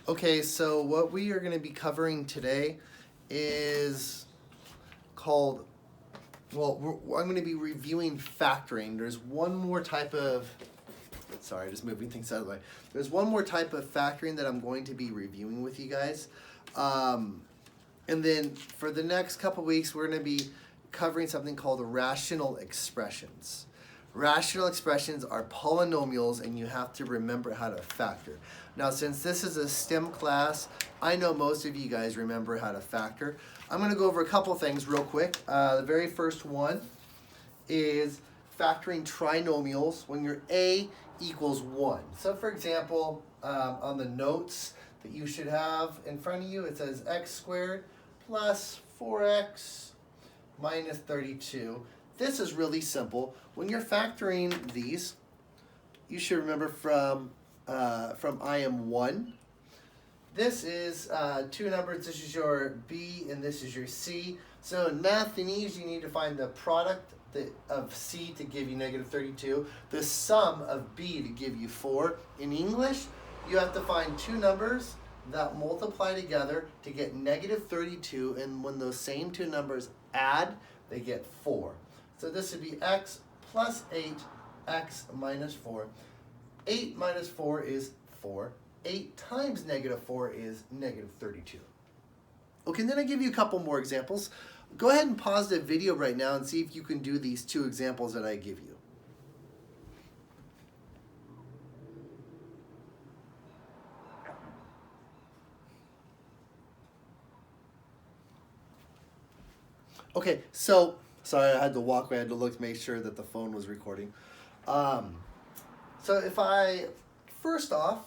Okay, so what we are going to be covering today is called, I'm going to be reviewing factoring. There's one more type of, sorry, just moving things out of the way. There's one more type of factoring that I'm going to be reviewing with you guys. And then for the next couple weeks, we're going to be covering something called rational expressions. Rational expressions are polynomials, and you have to remember how to factor. Now, since this is a STEM class, I know most of you guys remember how to factor. I'm going to go over a couple things real quick. The very first one is factoring trinomials when your a equals 1. So, for example, on the notes that you should have in front of you, it says x squared plus 4x minus 32. This is really simple. When you're factoring these, you should remember from IM1. This is two numbers. This is your B and this is your C. So in Mathinese, you need to find the product of C to give you negative 32, the sum of B to give you 4. In English, you have to find two numbers that multiply together to get negative 32, and when those same two numbers add, they get 4. So this would be x plus 8, x minus 4. 8 minus 4 is 4. 8 times negative 4 is negative 32. Okay, and then I give you a couple more examples. Go ahead and pause the video right now and see if you can do these two examples that I give you. Okay, so, sorry, I had to walk away, I had to look to make sure that the phone was recording. So if I, first off,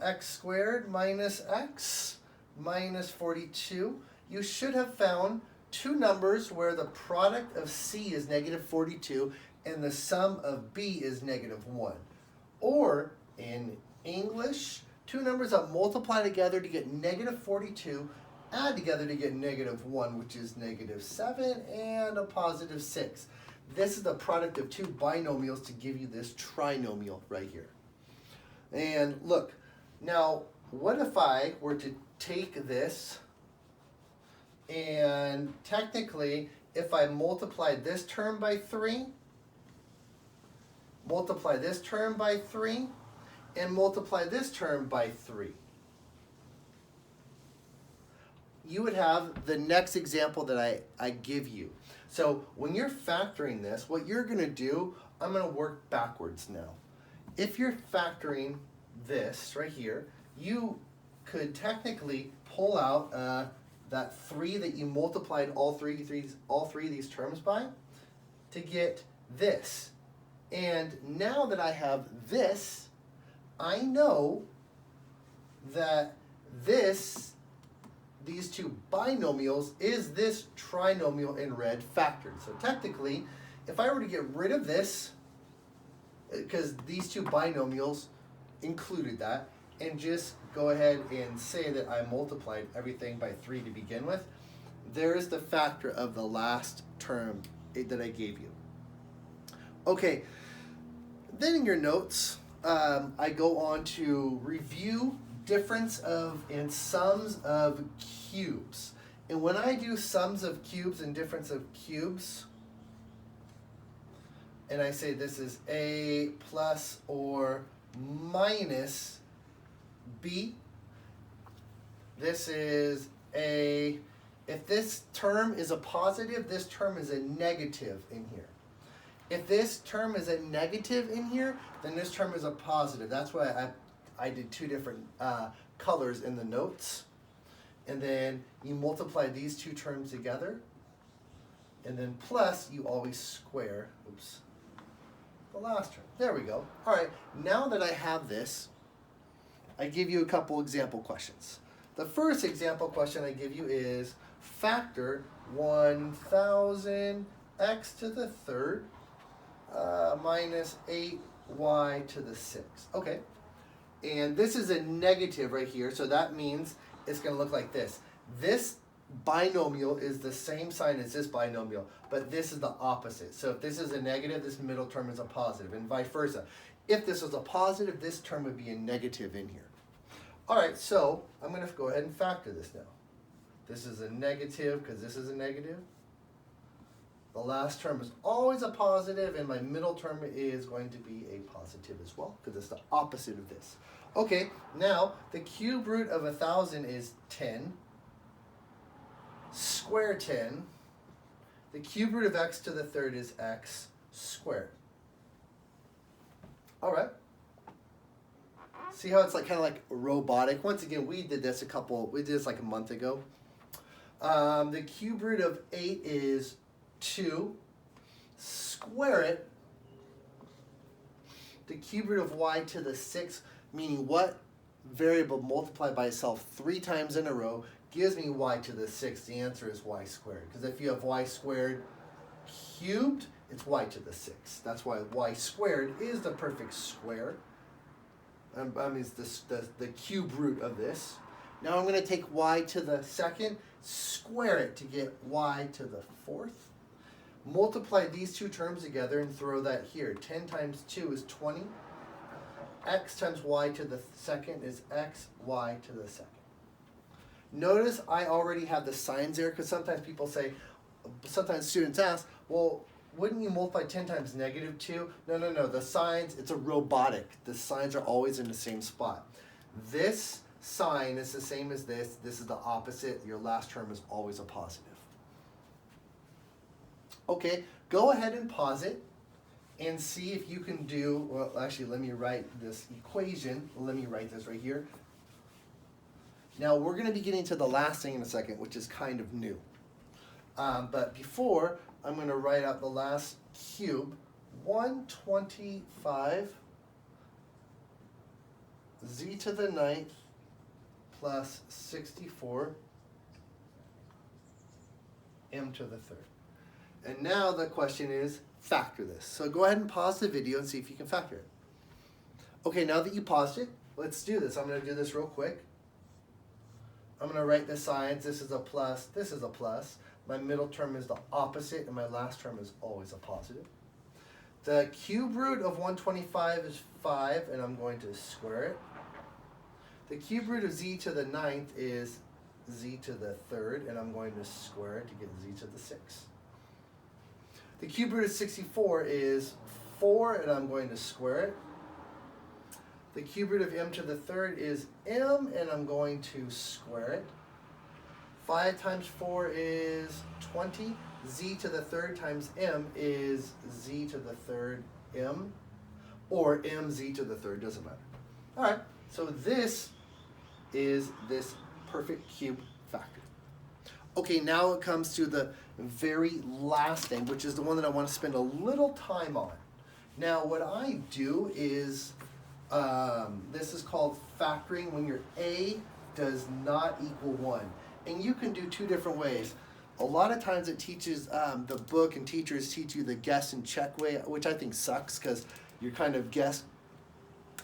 x squared minus x minus 42, you should have found two numbers where the product of C is negative 42 and the sum of B is negative 1. Or, in English, two numbers that multiply together to get negative 42 add together to get negative 1, which is negative 7, and a positive 6. This is the product of two binomials to give you this trinomial right here. And look, now what if I were to take this and technically if I multiply this term by 3, multiply this term by 3, and multiply this term by 3. You would have the next example that I give you. So when you're factoring this, what you're going to do, I'm going to work backwards now. If you're factoring this right here, you could technically pull out that 3 that you multiplied all three of these terms by to get this. And now that I have this, I know that these two binomials is this trinomial in red factored. So technically, if I were to get rid of this, because these two binomials included that, and just go ahead and say that I multiplied everything by 3 to begin with, there's the factor of the last term that I gave you. Okay, then in your notes, I go on to review difference of and sums of cubes. And when I do sums of cubes and difference of cubes, and I say this is a plus or minus b, this is a, if this term is a positive, this term is a negative in here. If this term is a negative in here, then this term is a positive. That's why I did two different colors in the notes. And then you multiply these two terms together. And then plus, you always square, the last term. There we go. All right, now that I have this, I give you a couple example questions. The first example question I give you is factor 1,000 x to the third minus 8y to the 6th. Okay. And this is a negative right here, so that means it's going to look like this. This binomial is the same sign as this binomial, but this is the opposite. So if this is a negative, this middle term is a positive, and vice versa. If this was a positive, this term would be a negative in here. All right, so I'm going to go ahead and factor this now. This is a negative because this is a negative. The last term is always a positive, and my middle term is going to be a positive as well because it's the opposite of this. Okay, now the cube root of 1,000 is 10. Square 10. The cube root of x to the third is x squared. All right. See how it's like kind of like robotic? Once again, we did this like a month ago. The cube root of 8 is 2. Square it. The cube root of y to the 6, meaning what variable multiplied by itself 3 times in a row gives me y to the 6. The answer is y squared. Because if you have y squared cubed, it's y to the 6. That's why y squared is the perfect square. I mean, it's the cube root of this. Now I'm going to take y to the second, square it to get y to the fourth. Multiply these two terms together and throw that here. 10 times 2 is 20. X times y to the second is x, y to the second. Notice I already have the signs there because sometimes students ask, well, wouldn't you multiply 10 times negative 2? No. The signs, it's a robotic. The signs are always in the same spot. This sign is the same as this. This is the opposite. Your last term is always a positive. Okay, go ahead and pause it and see if you can do, well, actually, let me write this equation. Let me write this right here. Now, we're going to be getting to the last thing in a second, which is kind of new. But before, I'm going to write out the last cube. 125 z to the 9th plus 64 m to the 3rd. And now the question is, factor this. So go ahead and pause the video and see if you can factor it. Okay, now that you paused it, let's do this. I'm going to do this real quick. I'm going to write the signs. This is a plus, this is a plus. My middle term is the opposite, and my last term is always a positive. The cube root of 125 is 5, and I'm going to square it. The cube root of z to the 9th is z to the 3rd, and I'm going to square it to get z to the 6th. The cube root of 64 is 4, and I'm going to square it. The cube root of m to the 3rd is m, and I'm going to square it. 5 times 4 is 20. Z to the 3rd times m is z to the 3rd m, or mz to the 3rd, doesn't matter. All right, so this is this perfect cube factor. Okay, now it comes to the very last thing, which is the one that I want to spend a little time on. Now, what I do is, this is called factoring when your a does not equal 1. And you can do two different ways. A lot of times it teaches, the book and teachers teach you the guess and check way, which I think sucks because you're kind of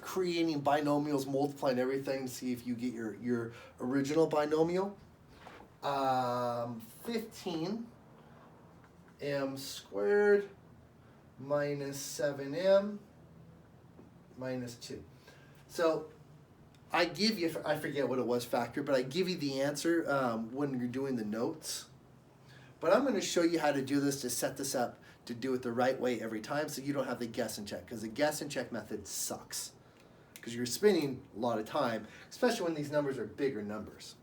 creating binomials, multiplying everything to see if you get your original binomial. 15 m squared minus 7m minus 2. So I give you, I forget what it was factor, but I give you the answer when you're doing the notes. But I'm going to show you how to do this to set this up to do it the right way every time so you don't have the guess and check, because the guess and check method sucks because you're spending a lot of time, especially when these numbers are bigger numbers.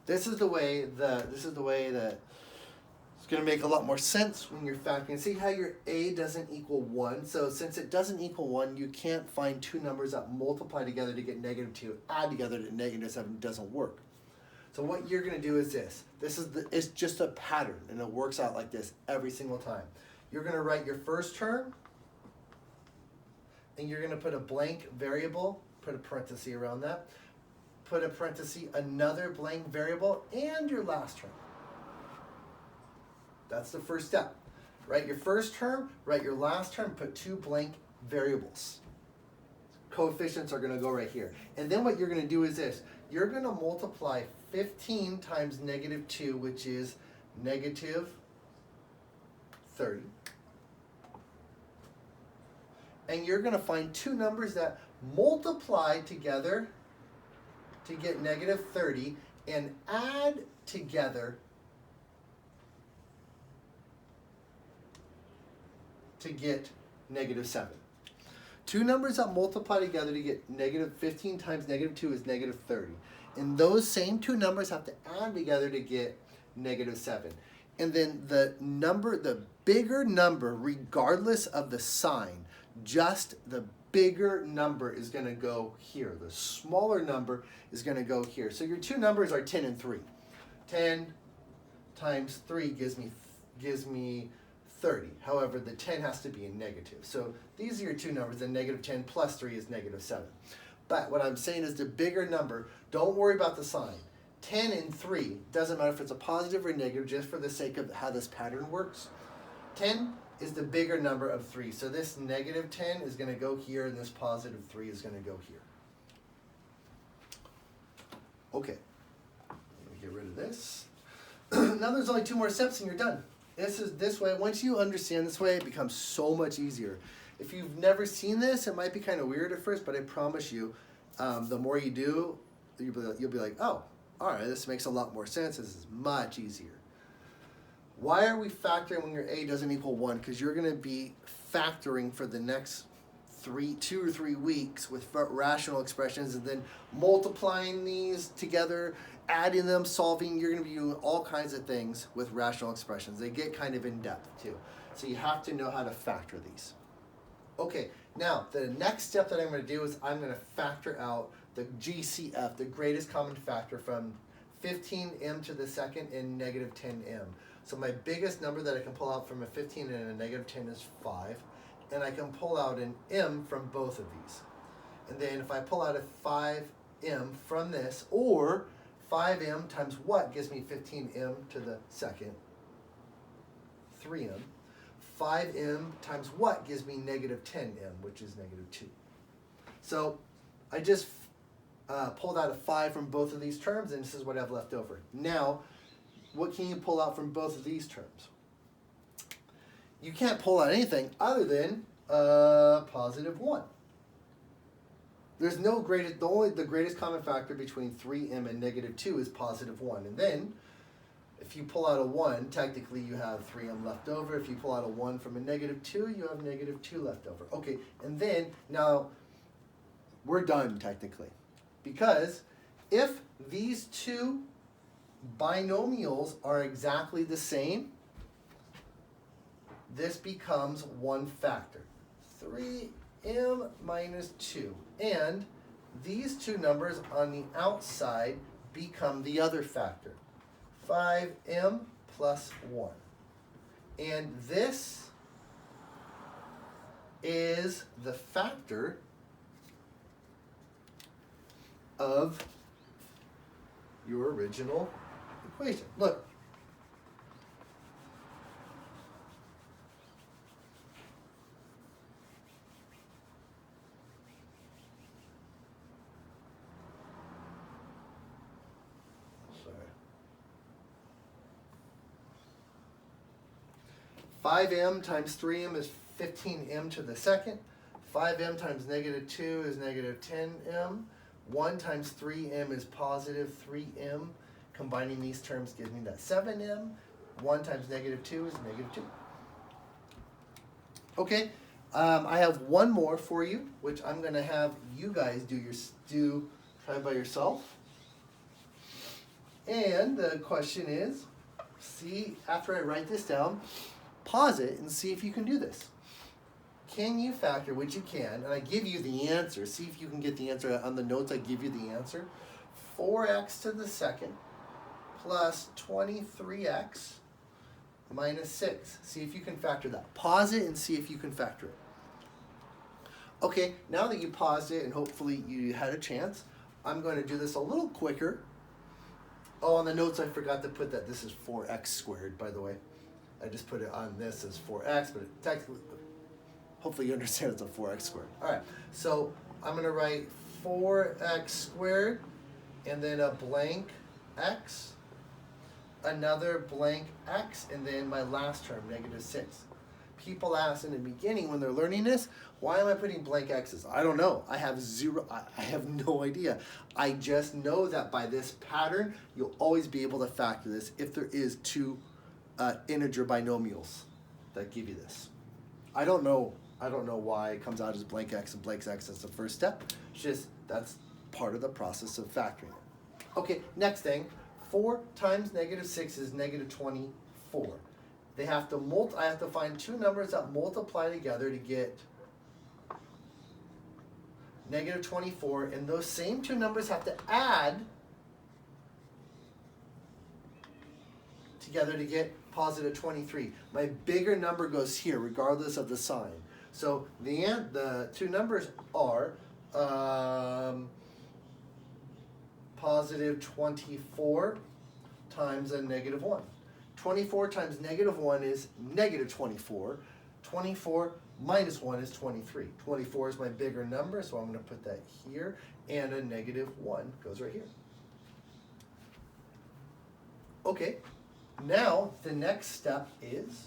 This is the way that it's going to make a lot more sense when you're factoring. See how your a doesn't equal 1? So since it doesn't equal 1, you can't find two numbers that multiply together to get negative 2, add together to negative 7. It doesn't work. So what you're going to do is this. It's just a pattern, and it works out like this every single time. You're going to write your first term, and you're going to put a blank variable, put a parenthesis around that, put a parenthesis, another blank variable, and your last term. That's the first step. Write your first term, write your last term, put two blank variables. Coefficients are going to go right here. And then what you're going to do is this. You're going to multiply 15 times negative 2, which is negative 30. And you're going to find two numbers that multiply together to get negative 30 and add together to get negative 7. Two numbers that multiply together to get negative 15 times negative 2 is negative 30. And those same two numbers have to add together to get negative 7. And then the bigger number, regardless of the sign, just the bigger number is going to go here. The smaller number is going to go here. So your two numbers are 10 and 3. 10 times 3 gives me 30. However, the 10 has to be a negative. So these are your two numbers, and negative 10 plus 3 is negative 7. But what I'm saying is the bigger number, don't worry about the sign. 10 and 3, doesn't matter if it's a positive or negative, just for the sake of how this pattern works. 10 is the bigger number of 3. So this negative 10 is going to go here, and this positive 3 is going to go here. Okay, let me get rid of this. Now there's only 2 more steps and you're done. This way, once you understand this way, it becomes so much easier. If you've never seen this, it might be kind of weird at first, but I promise you, the more you do, you'll be like, oh, all right, this makes a lot more sense. This is much easier. Why are we factoring when your a doesn't equal 1? Because you're going to be factoring for the next 2 or 3 weeks with rational expressions, and then multiplying these together, adding them, solving. You're going to be doing all kinds of things with rational expressions. They get kind of in depth too. So you have to know how to factor these. Okay, now the next step that I'm going to do is I'm going to factor out the GCF, the greatest common factor, from 15m to the second and negative 10m. So my biggest number that I can pull out from a 15 and a negative 10 is 5. And I can pull out an m from both of these. And then if I pull out a 5m from this, or 5m times what gives me 15m to the second? 3m. 5m times what gives me negative 10m, which is negative 2. So I just pulled out a 5 from both of these terms, and this is what I have left over. Now, what can you pull out from both of these terms? You can't pull out anything other than positive 1. There's no greatest, the greatest common factor between 3m and negative 2 is positive 1. And then, if you pull out a 1, technically you have 3m left over. If you pull out a 1 from a negative 2, you have negative 2 left over. Okay, and then, now, we're done technically. Because if these two binomials are exactly the same, this becomes one factor, 3m minus 2. And these two numbers on the outside become the other factor, 5m plus 1. And this is the factor of your original equation. Look. Sorry. 5m times 3m is 15m to the second. 5m times negative 2 is negative 10m. 1 times 3m is positive 3m. Combining these terms gives me that 7m. 1 times negative 2 is negative 2. Okay, I have one more for you, which I'm going to have you guys try by yourself. And the question is, see, after I write this down, pause it and see if you can do this. Can you factor, which you can, and I give you the answer. See if you can get the answer. On the notes, I give you the answer. 4x to the second plus 23x minus 6. See if you can factor that. Pause it and see if you can factor it. Okay, now that you paused it and hopefully you had a chance, I'm going to do this a little quicker. Oh, on the notes, I forgot to put that this is 4x squared, by the way. I just put it on this as 4x, but it technically, hopefully you understand it's a 4x squared. All right, so I'm going to write 4x squared, and then a blank x, another blank x, and then my last term, negative 6. people ask in the beginning when they're learning this, why am I putting blank X's? I don't know. I have no idea. I just know that by this pattern, you'll always be able to factor this if there is two integer binomials that give you this. I don't know why it comes out as blank X and blank X as the first step. It's just that's part of the process of factoring it. Okay, next thing, 4 times -6 is -24. They have to I have to find two numbers that multiply together to get -24, and those same two numbers have to add together to get +23. My bigger number goes here, regardless of the sign. So the two numbers are +24 times a -1. 24 times -1 is -24. 24 minus 1 is 23. 24 is my bigger number, so I'm going to put that here, and a -1 goes right here. Okay, now the next step is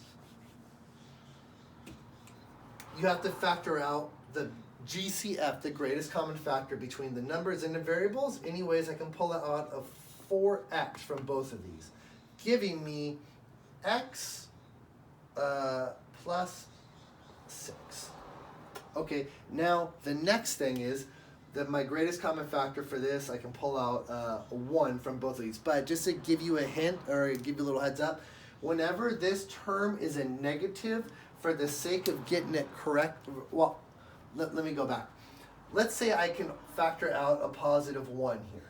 you have to factor out the GCF, the greatest common factor between the numbers and the variables. Anyways, I can pull it out of 4x from both of these, giving me x plus 6. Okay, now the next thing is that my greatest common factor for this, I can pull out 1 from both of these. But just to give you a hint, or give you a little heads up, whenever this term is a negative, for the sake of getting it correct, well, let me go back. Let's say I can factor out a +1 here.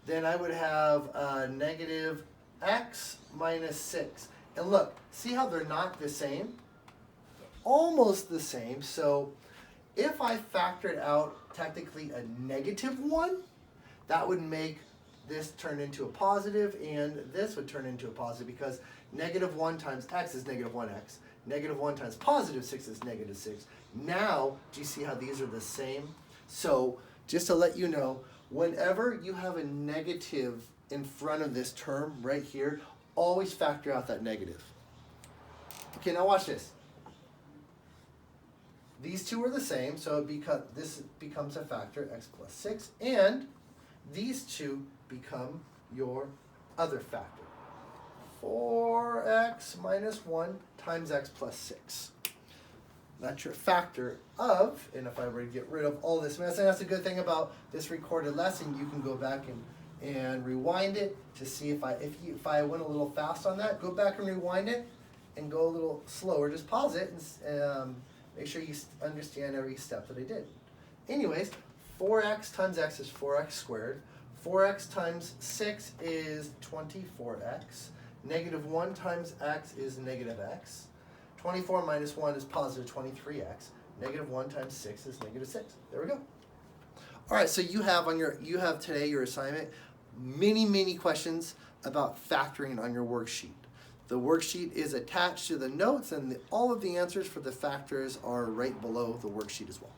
Then I would have negative x minus 6. And look, see how they're not the same? Almost the same. So if I factored out technically a -1, that would make this turn into a positive, and this would turn into a positive, because -1 times x is -1x. -1 times +6 is -6. Now, do you see how these are the same? So, just to let you know, whenever you have a negative in front of this term right here, always factor out that negative. Okay, now watch this. These two are the same, so this becomes a factor, x plus 6, and these two become your other factor. 4x minus 1 times x plus 6. That's your factor of, and if I were to get rid of all this mess, and that's a good thing about this recorded lesson, you can go back and rewind it to see if I went a little fast on that, go back and rewind it and go a little slower. Just pause it and make sure you understand every step that I did. Anyways, 4x times x is 4x squared. 4x times 6 is 24x. -1 times x is -x. 24 minus 1 is +23x. -1 times 6 is -6. There we go. All right, so you have today your assignment, many questions about factoring on your worksheet. The worksheet is attached to the notes, and all of the answers for the factors are right below the worksheet as well.